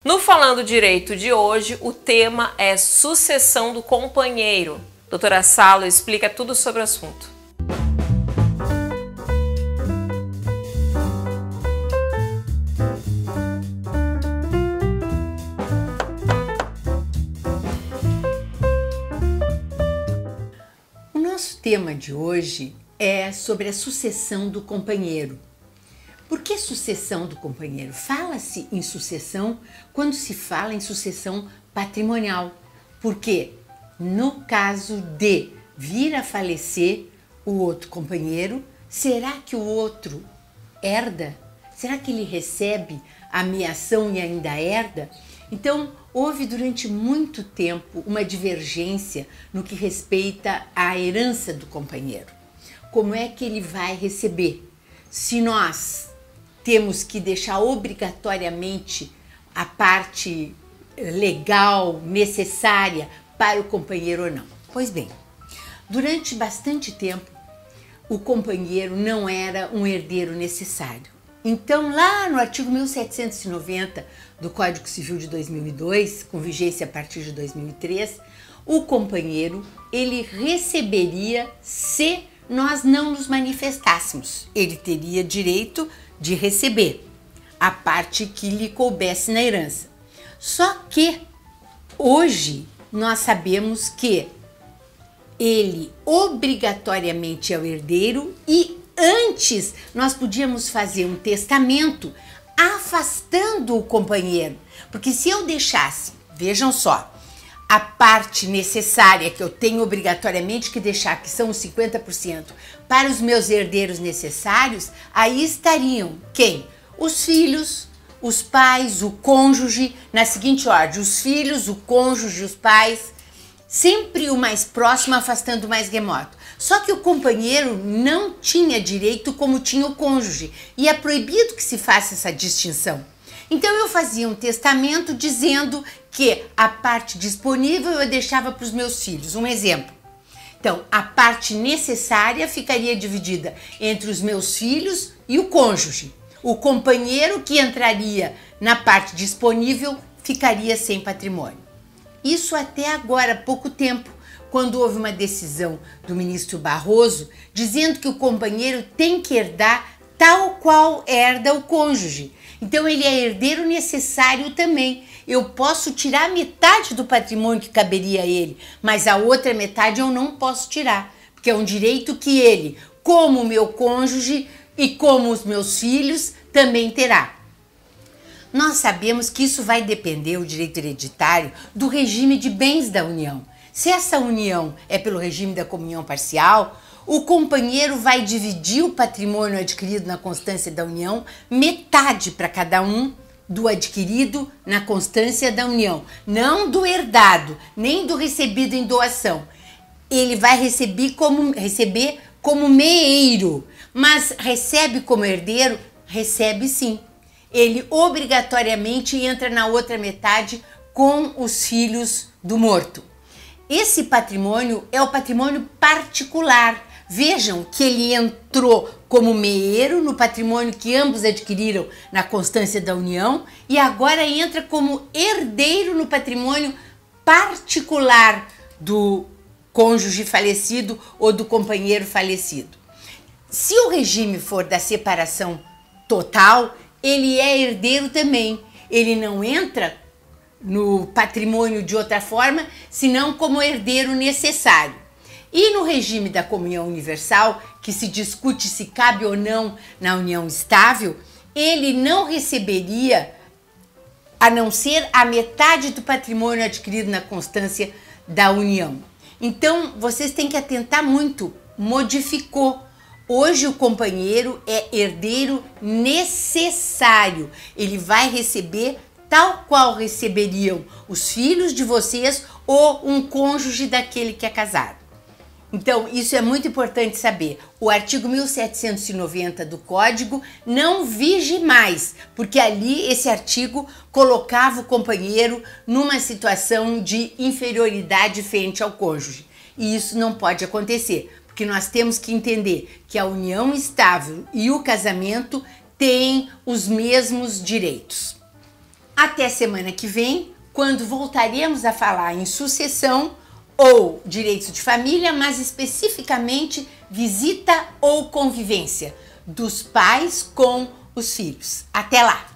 No Falando Direito de hoje, o tema é sucessão do companheiro. Doutora Salo explica tudo sobre o assunto. O nosso tema de hoje é sobre a sucessão do companheiro. Por que sucessão do companheiro? Fala-se em sucessão quando se fala em sucessão patrimonial. Porque no caso de vir a falecer o outro companheiro, será que o outro herda? Será que ele recebe a ameação e ainda herda? Então, houve durante muito tempo uma divergência no que respeita à herança do companheiro. Como é que ele vai receber? Se nós temos que deixar obrigatoriamente a parte legal necessária para o companheiro ou não. Pois bem, durante bastante tempo, o companheiro não era um herdeiro necessário. Então, lá no artigo 1790 do Código Civil de 2002, com vigência a partir de 2003, o companheiro, ele receberia se nós não nos manifestássemos. Ele teria direito de receber a parte que lhe coubesse na herança. Só que hoje nós sabemos que ele obrigatoriamente é o herdeiro e antes nós podíamos fazer um testamento afastando o companheiro. Porque se eu deixasse, vejam só, a parte necessária que eu tenho obrigatoriamente que deixar, que são os 50%, para os meus herdeiros necessários, aí estariam quem? Os filhos, os pais, o cônjuge, na seguinte ordem, os filhos, o cônjuge, os pais, sempre o mais próximo afastando o mais remoto. Só que o companheiro não tinha direito como tinha o cônjuge e é proibido que se faça essa distinção. Então eu fazia um testamento dizendo que a parte disponível eu deixava para os meus filhos. Um exemplo. Então, a parte necessária ficaria dividida entre os meus filhos e o cônjuge. O companheiro que entraria na parte disponível ficaria sem patrimônio. Isso até agora, há pouco tempo, quando houve uma decisão do ministro Barroso dizendo que o companheiro tem que herdar tal qual herda o cônjuge. Então ele é herdeiro necessário também. Eu posso tirar metade do patrimônio que caberia a ele, mas a outra metade eu não posso tirar, porque é um direito que ele, como o meu cônjuge e como os meus filhos, também terá. Nós sabemos que isso vai depender, o direito hereditário, do regime de bens da união. Se essa união é pelo regime da comunhão parcial, o companheiro vai dividir o patrimônio adquirido na constância da união, metade para cada um do adquirido na constância da união, não do herdado, nem do recebido em doação. Ele vai receber como meeiro, mas recebe como herdeiro? Recebe sim. Ele obrigatoriamente entra na outra metade com os filhos do morto. Esse patrimônio é o patrimônio particular. Vejam que ele entrou como meeiro no patrimônio que ambos adquiriram na constância da união e agora entra como herdeiro no patrimônio particular do cônjuge falecido ou do companheiro falecido. Se o regime for da separação total, ele é herdeiro também. Ele não entra no patrimônio de outra forma, senão como herdeiro necessário. E no regime da comunhão universal, que se discute se cabe ou não na união estável, ele não receberia a não ser a metade do patrimônio adquirido na constância da união. Então, vocês têm que atentar muito, modificou. Hoje o companheiro é herdeiro necessário, ele vai receber tal qual receberiam os filhos de vocês ou um cônjuge daquele que é casado. Então, isso é muito importante saber. O artigo 1790 do Código não vige mais, porque ali esse artigo colocava o companheiro numa situação de inferioridade frente ao cônjuge. E isso não pode acontecer, porque nós temos que entender que a união estável e o casamento têm os mesmos direitos. Até semana que vem, quando voltaremos a falar em sucessão ou direitos de família, mas especificamente visita ou convivência dos pais com os filhos. Até lá!